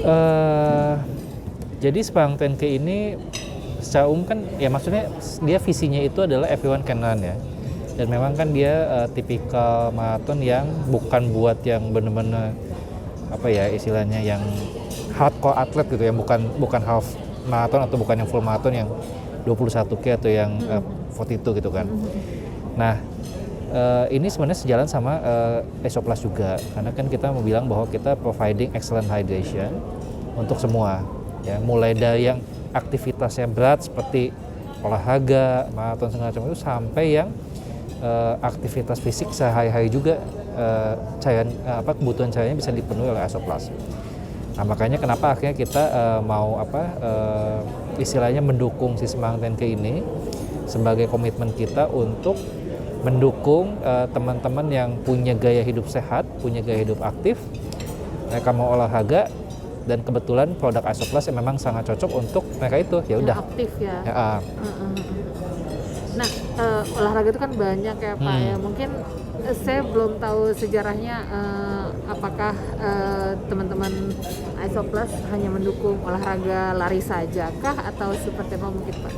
Eh, jadi Semarang 10K ini secara umum kan ya maksudnya dia visinya itu adalah everyone can run ya. Dan memang kan dia tipikal maraton yang bukan buat yang bener-bener apa ya istilahnya yang hardcore atlet gitu ya, bukan half maraton atau bukan yang full maraton yang 21K atau yang 42 gitu kan. Nah, ini sebenarnya sejalan sama ESOPLAS juga, karena kan kita mau bilang bahwa kita providing excellent hydration untuk semua, ya mulai dari yang aktivitasnya berat seperti olahraga, maraton segala macam itu sampai yang aktivitas fisik sehari-hari juga kebutuhan cairannya bisa dipenuhi oleh ESOPLAS. Nah makanya kenapa akhirnya kita mau istilahnya mendukung si Semarang 10K ini sebagai komitmen kita untuk mendukung teman-teman yang punya gaya hidup sehat, punya gaya hidup aktif, mereka mau olahraga dan kebetulan produk ESOPLAS yang memang sangat cocok untuk mereka itu ya udah aktif ya. Nah olahraga itu kan banyak ya Pak ya, mungkin saya belum tahu sejarahnya apakah teman-teman ESOPLAS hanya mendukung olahraga lari saja kah atau seperti apa mungkin Pak?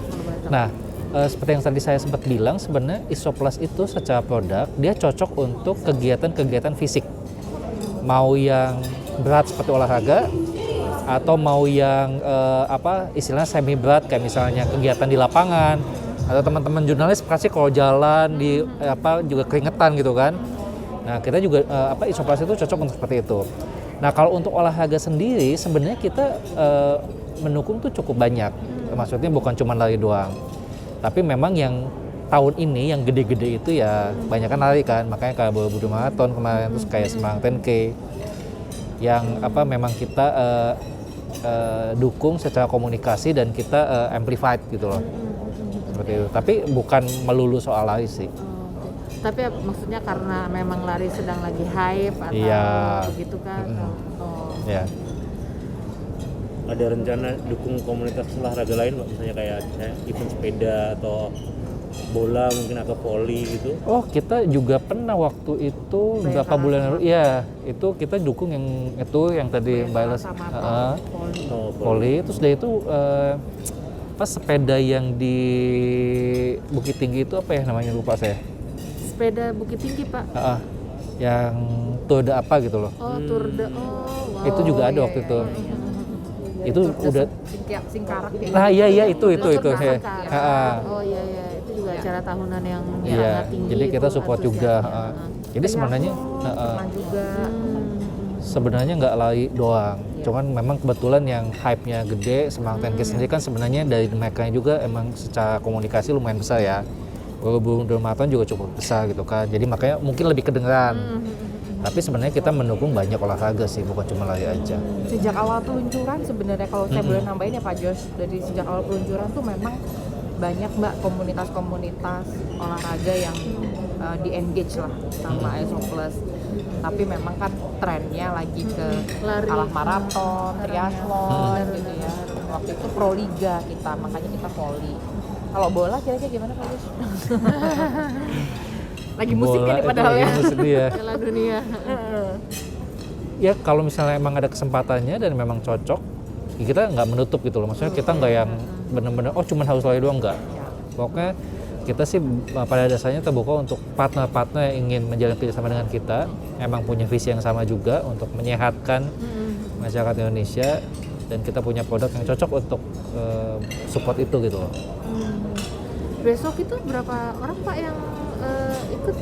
Nah seperti yang tadi saya sempat bilang, sebenarnya ESOPLAS itu secara produk dia cocok untuk kegiatan-kegiatan fisik, mau yang berat seperti olahraga atau mau yang istilahnya semi berat kayak misalnya kegiatan di lapangan, atau teman-teman jurnalis pasti kalau jalan di juga keringetan gitu kan. Nah kita juga ESOPLAS itu cocok untuk seperti itu. Nah kalau untuk olahraga sendiri sebenarnya kita mendukung tuh cukup banyak, maksudnya bukan cuma lari doang. Tapi memang yang tahun ini yang gede-gede itu ya banyak kan lari kan, makanya kayak Borobudur Marathon kemarin, terus kayak Semarang 10K yang memang kita dukung secara komunikasi dan kita amplified gitu loh, seperti itu. Tapi bukan melulu soal lari sih. Tapi maksudnya karena memang lari sedang lagi hype atau begitu kan? Ya. Ada rencana dukung komunitas olahraga lain, misalnya kayak event sepeda atau bola mungkin atau voli gitu? Oh kita juga pernah waktu itu beberapa bulan lalu, ya itu kita dukung yang tadi Mbak Elas voli. Terus dari itu pas sepeda yang di Bukit Tinggi itu apa ya namanya, lupa saya. Sepeda Bukit Tinggi Pak? Yang Tour de apa gitu loh. Tour de wow. Itu juga ada waktu itu. Itu udah Singkarak ya. Nah iya itu ya. Oh iya itu juga acara tahunan yang sangat tinggi. Jadi kita support juga. Jadi sebenarnya sebenarnya nggak lari doang. Cuman memang kebetulan yang hype-nya gede, Semarang 10K sendiri kan sebenarnya dari mereka juga emang secara komunikasi lumayan besar ya. Borobudur Marathon juga cukup besar gitu kan. Jadi makanya mungkin lebih kedengeran. Tapi sebenarnya kita mendukung banyak olahraga sih, bukan cuma lari aja. Sejak awal peluncuran sebenarnya kalau saya boleh nambahin ya Pak Jos, dari sejak awal peluncuran tuh memang banyak Mbak komunitas-komunitas olahraga yang di-engage lah sama ESOPLAS. Tapi memang kan trennya lagi ke half maraton, triathlon gitu ya. Waktu itu pro liga kita, makanya kita voli. Kalau bola kira-kira gimana Pak Jos? Lagi musiknya nih padahal ya. Musik dia. Piala dunia. Ya kalau misalnya emang ada kesempatannya dan memang cocok, ya kita nggak menutup gitu loh. Maksudnya kita nggak yang benar-benar cuman harus lari doang, nggak. Pokoknya kita sih pada dasarnya terbuka untuk partner-partner yang ingin menjalin kerjasama dengan kita, emang punya visi yang sama juga untuk menyehatkan masyarakat Indonesia, dan kita punya produk yang cocok untuk support itu gitu loh. Besok itu berapa orang Pak yang ikut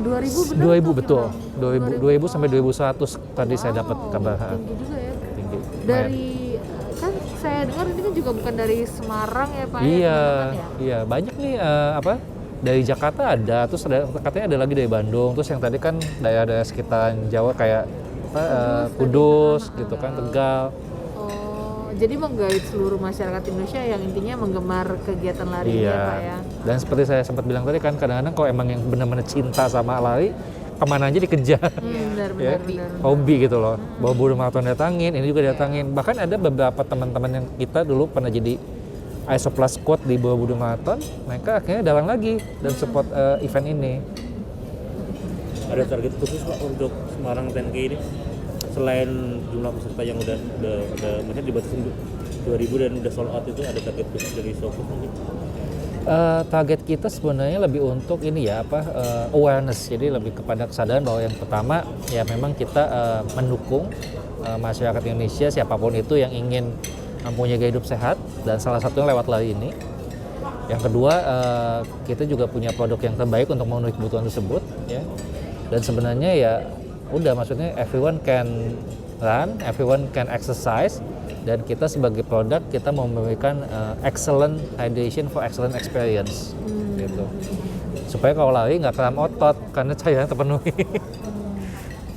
2.000 benar? 2.000 betul. 2.000 sampai 2.100 tadi saya dapat kabar. Tinggi juga ya. Tinggi. Dari kan saya dengar ini kan juga bukan dari Semarang ya Pak Iya, ya? Iya banyak nih dari Jakarta ada, terus katanya ada lagi dari Bandung, terus yang tadi kan daerah-daerah sekitar Jawa kayak Kudus gitu kan, Tegal. Jadi menggait seluruh masyarakat Indonesia yang intinya menggemar kegiatan lari ya Pak ya. Dan seperti saya sempat bilang tadi kan, kadang-kadang kalau emang yang benar-benar cinta sama lari, kemana aja dikejar. Benar. Hobi gitu loh. Borobudur Marathon datangin, ini juga datangin. Bahkan ada beberapa teman-teman yang kita dulu pernah jadi ESOPLAS squad di Borobudur Marathon, mereka akhirnya datang lagi dan support event ini. Ada target khusus Pak untuk Semarang 10K ini? selain jumlah peserta yang udah maksudnya dibatasin 2000 dan udah sold out, itu ada target khusus dari Isopus mungkin? Target kita sebenarnya lebih untuk ini ya awareness, jadi lebih kepada kesadaran bahwa yang pertama ya memang kita mendukung masyarakat Indonesia siapapun itu yang ingin mempunyai gaya hidup sehat, dan salah satunya lewat lari ini. Yang kedua, kita juga punya produk yang terbaik untuk memenuhi kebutuhan tersebut ya. Dan sebenarnya ya udah, maksudnya everyone can run, everyone can exercise, dan kita sebagai produk kita mau memberikan excellent hydration for excellent experience gitu. Supaya kalau lari nggak kram otot karena cairan terpenuhi.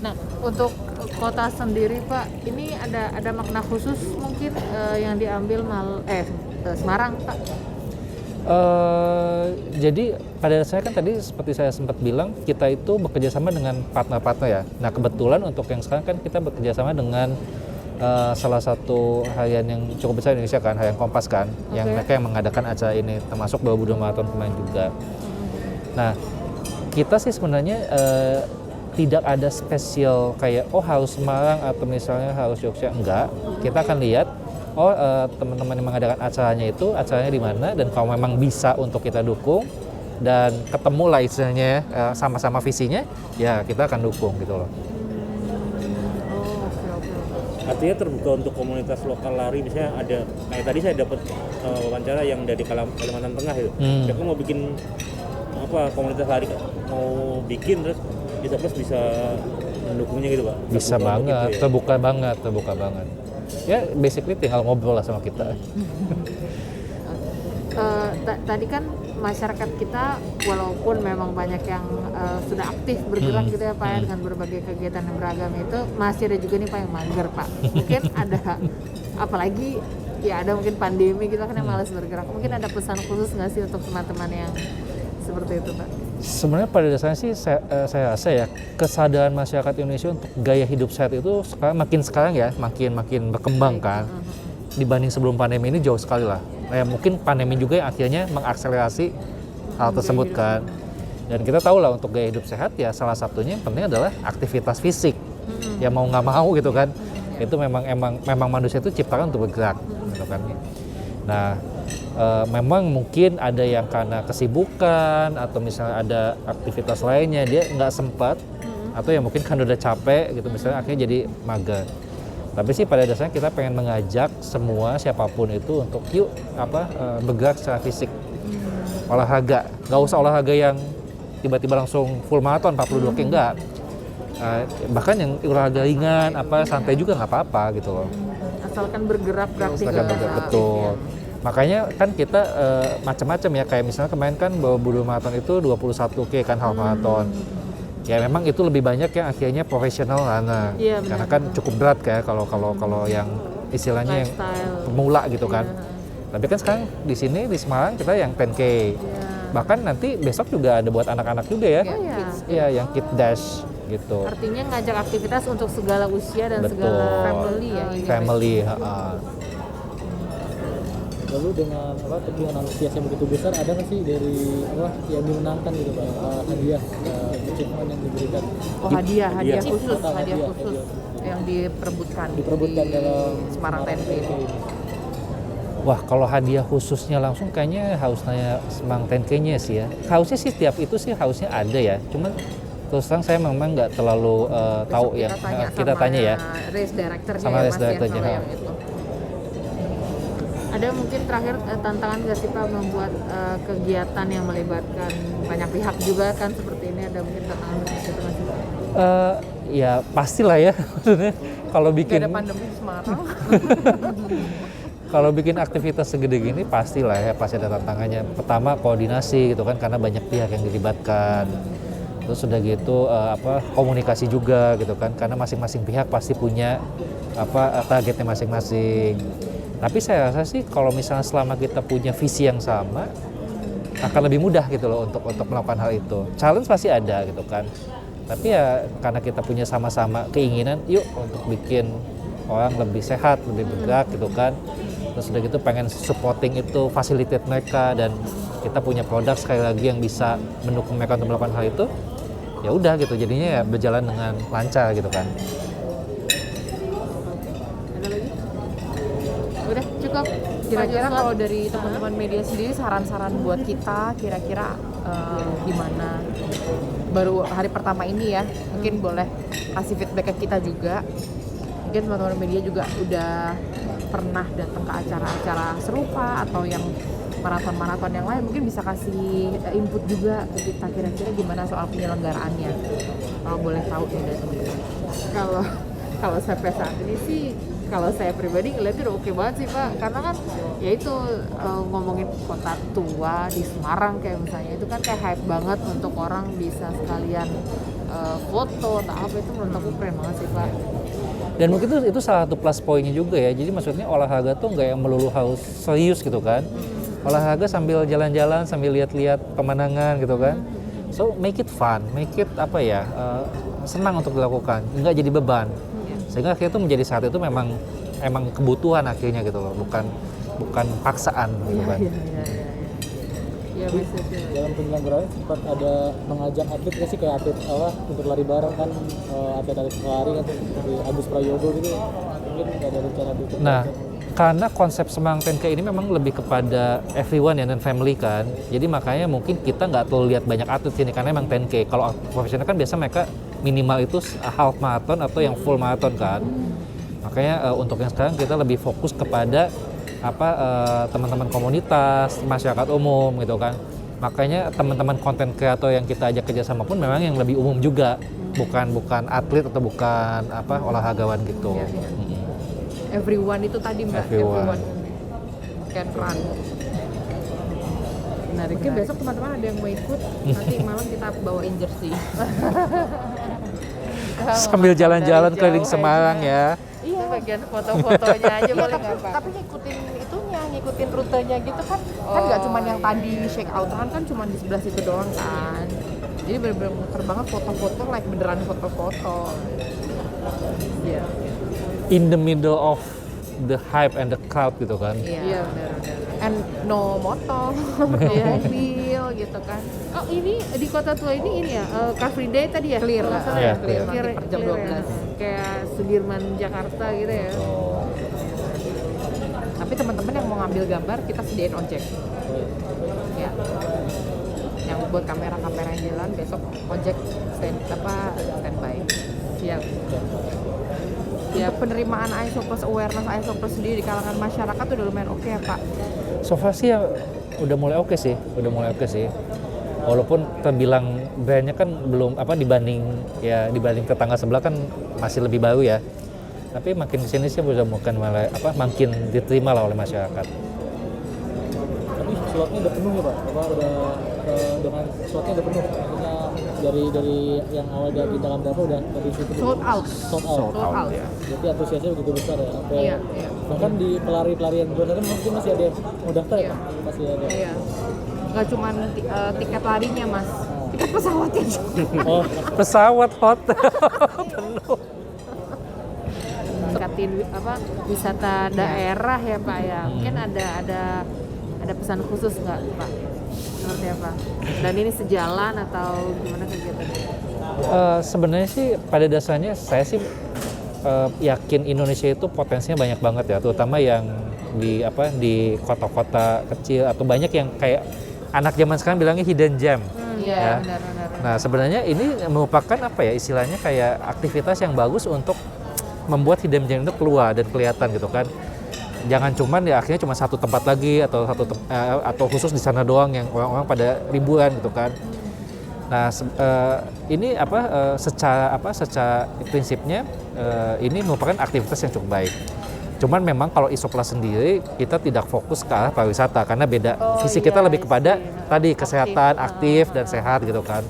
Nah, untuk kota sendiri Pak, ini ada makna khusus mungkin yang diambil Semarang Pak? Jadi pada dasarnya kan tadi seperti saya sempat bilang, kita itu bekerja sama dengan partner-partner ya. Nah kebetulan untuk yang sekarang kan kita bekerja sama dengan salah satu harian yang cukup besar di Indonesia kan, harian Kompas kan, yang mereka yang mengadakan acara ini, termasuk Borobudur Marathon kemarin juga. Nah kita sih sebenarnya tidak ada spesial kayak harus Semarang atau misalnya harus Jogja, enggak. Kita akan lihat teman-teman yang mengadakan acaranya di mana, dan kalau memang bisa untuk kita dukung dan ketemu lah istilahnya sama-sama visinya, ya kita akan dukung gitu loh. Artinya terbuka untuk komunitas lokal lari, misalnya ada kayak tadi saya dapat wawancara yang dari Kalimantan Tengah itu. Mereka mau bikin komunitas lari, mau bikin terus Isopus bisa mendukungnya gitu Pak. Bisa banget, gitu ya? terbuka banget. Ya basically tinggal ngobrol lah sama kita. Tadi kan masyarakat kita walaupun memang banyak yang sudah aktif bergerak gitu ya Pak ya, dengan berbagai kegiatan yang beragam, itu masih ada juga nih Pak yang mager Pak. Mungkin ada, apalagi ya ada mungkin pandemi gitu kan yang malas bergerak. Mungkin ada pesan khusus nggak sih untuk teman-teman yang seperti itu Pak? Sebenarnya pada dasarnya sih saya rasa ya kesadaran masyarakat Indonesia untuk gaya hidup sehat itu sekarang ya makin berkembang kan. Dibanding sebelum pandemi ini jauh sekali lah. Mungkin pandemi juga yang akhirnya mengakselerasi hal tersebut kan. Dan kita tahu lah untuk gaya hidup sehat ya salah satunya yang penting adalah aktivitas fisik. Ya mau nggak mau gitu kan. Itu memang manusia itu ciptakan untuk bergerak gitu kan. Nah, memang mungkin ada yang karena kesibukan atau misalnya ada aktivitas lainnya dia nggak sempat, atau ya mungkin kan udah capek gitu misalnya, akhirnya jadi mager. Tapi sih pada dasarnya kita pengen mengajak semua siapapun itu untuk bergerak secara fisik, olahraga. Nggak usah olahraga yang tiba-tiba langsung full maraton 42 km, enggak. Bahkan yang olahraga ringan santai juga nggak apa-apa gitu loh. Asalkan bergerak beraktivitas. Betul. Makanya kan kita macam-macam ya, kayak misalnya kemarin kan Borobudur Marathon itu 21 km kan half marathon. Ya memang itu lebih banyak yang akhirnya profesional runner. Iya, karena kan cukup berat kayak kalau yang istilahnya yang pemula gitu kan. Tapi kan sekarang di sini di Semarang kita yang 10K. Bahkan nanti besok juga ada buat anak-anak juga ya. Iya, yang Kid Dash gitu. Artinya ngajak aktivitas untuk segala usia dan segala family ya. Family. Lalu dengan dengan antusias yang begitu besar, ada nggak sih dari yang dimenangkan gitu Pak, hadiah achievement yang diberikan? Hadiah khusus yang diperebutkan di dalam Semarang 10K ini. Wah, kalau hadiah khususnya langsung kayaknya harus nanya Semarang 10K-nya sih ya. Harusnya sih tiap itu sih harusnya ada ya. Cuman terus terang saya memang nggak terlalu tahu ya. Kita tanya ya. Race director sama race director-nya. Ada mungkin terakhir tantangan nggak sih Pak membuat kegiatan yang melibatkan banyak pihak juga kan seperti ini, ada mungkin tantangan seperti itu masih? Ya pastilah ya, maksudnya kalau bikin Gak ada pandemi di Semarang. Kalau bikin aktivitas segede gini pastilah ya, pasti ada tantangannya. Pertama koordinasi gitu kan, karena banyak pihak yang dilibatkan. Terus udah gitu komunikasi juga gitu kan, karena masing-masing pihak pasti punya targetnya masing-masing. Tapi saya rasa sih kalau misalnya selama kita punya visi yang sama, akan lebih mudah gitu loh untuk melakukan hal itu. Challenge pasti ada gitu kan. Tapi ya karena kita punya sama-sama keinginan, yuk untuk bikin orang lebih sehat, lebih bergerak gitu kan. Terus udah gitu pengen supporting itu, facilitate mereka, dan kita punya produk sekali lagi yang bisa mendukung mereka untuk melakukan hal itu. Ya udah gitu, jadinya ya berjalan dengan lancar gitu kan. kak Kira-kira Pak kalau Joshua? dari teman-teman media sendiri saran-saran buat kita kira-kira gimana? Baru hari pertama ini ya, mungkin boleh kasih feedback ke kita juga. Mungkin teman-teman media juga udah pernah datang ke acara-acara serupa atau yang maraton-maraton yang lain, mungkin bisa kasih input juga ke kita kira-kira gimana soal penyelenggaraannya. Kalau boleh tahu nih dari teman-teman. Kalau sampai saat ini sih, kalau saya pribadi ngeliatnya udah oke banget sih Pak, karena kan ya itu ngomongin kota tua di Semarang kayak misalnya itu kan kayak hype banget untuk orang bisa sekalian foto atau apa, itu menurut aku keren banget sih Pak. Dan mungkin itu salah satu plus poinnya juga ya. Jadi maksudnya olahraga tuh nggak yang melulu harus serius gitu kan. Olahraga sambil jalan-jalan, sambil lihat-lihat pemandangan gitu kan. So make it fun, make it senang untuk dilakukan, nggak jadi beban. Sehingga akhirnya itu menjadi saat itu emang kebutuhan akhirnya gitu loh, bukan paksaan gitu kan. Ya message-nya. Dalam penyelenggaraan sempat ada mengajak atlet nggak sih, kayak atlet untuk lari bareng kan, atlet lari kan seperti Agus Prayogo gitu, mungkin nggak ada rencana untuk Nah, karena konsep Semarang 10K ini memang lebih kepada everyone ya, dan family kan. Jadi makanya mungkin kita nggak terlalu lihat banyak atlet sini karena memang 10K. Kalau profesional kan biasa mereka minimal itu half marathon atau yang full marathon kan. Makanya untuk yang sekarang kita lebih fokus kepada teman-teman komunitas, masyarakat umum gitu kan. Makanya teman-teman konten kreator yang kita ajak kerjasama pun memang yang lebih umum juga, bukan atlet atau bukan olahragawan gitu. Everyone itu tadi Mbak, Everyone. can run. Menarik. Mungkin besok teman-teman ada yang mau ikut, nanti malam kita bawain jersey. Sambil jalan-jalan keliling Semarang ya. Iya, bagian foto-fotonya aja Iya, boleh tapi, nggak Pak? tapi ngikutin rutenya gitu kan, kan nggak cuma yang tadi shake out kan cuma di sebelah situ doang kan. Jadi bener-bener muter banget foto-foto, like beneran foto-foto. Iya. In the middle of the hype and the crowd gitu kan. Iya benar-benar. And no motor, no mobil gitu kan. Oh ini di kota tua ini ya, Car Free Day tadi ya? Clear, Kalau nggak salah Iya, ya? clear. Nanti per jam Clear ya? 12. Kayak Sudirman Jakarta gitu ya. Tapi teman-teman yang mau ngambil gambar kita sediain ojek. Ya. Yang buat kamera-kamera yang jalan besok ojek standby. Siap. Ya, penerimaan ISO Plus, awareness ISO Plus sendiri di kalangan masyarakat udah lumayan oke ya Pak. So far sih ya udah mulai oke sih. Walaupun terbilang brandnya kan belum dibanding tetangga sebelah kan masih lebih baru ya. Tapi makin kesini sih udah makin diterima lah oleh masyarakat. Tapi slotnya udah penuh ya Pak? Dengan slotnya udah penuh? Maksudnya dari yang awal dari dalam berapa udah dari situ? Sold out. Sold out. Sold out, ya. Jadi antusiasnya begitu besar ya? Sampai Iya. bahkan di pelari-pelari yang luar sana mungkin masih ada yang mau daftar ya Pak? Masih ada. Iya. Nggak cuma tiket larinya Mas, tiket pesawatnya juga. Oh, Pesawat, hotel penuh. Tingkatin wisata daerah ya Pak ya. Mungkin ada pesan khusus nggak Pak? Seperti apa? Dan ini sejalan atau gimana kegiatannya? Sebenarnya sih pada dasarnya saya sih yakin Indonesia itu potensinya banyak banget ya, terutama yang di kota-kota kecil atau banyak yang kayak anak zaman sekarang bilangnya hidden gem. Iya Ya. benar-benar. Nah sebenarnya ini merupakan istilahnya kayak aktivitas yang bagus untuk membuat hidden gem itu keluar dan kelihatan gitu kan. Jangan cuman ya akhirnya cuma satu tempat lagi atau khusus di sana doang yang orang-orang pada liburan gitu kan. Nah ini secara prinsipnya ini merupakan aktivitas yang cukup baik. Cuman memang kalau Isoplas sendiri kita tidak fokus ke arah pariwisata karena beda visi kita lebih kepada tadi kesehatan, aktif dan sehat gitu kan.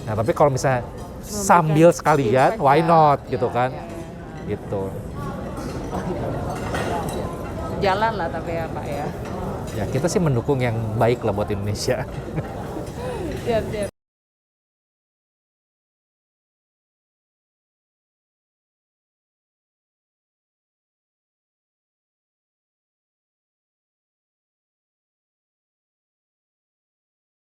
Nah tapi kalau misalnya sambil sekalian, why not gitu kan? Gitu. Jalan lah tapi ya Pak ya. Ya kita sih mendukung yang baik lah buat Indonesia. Siap.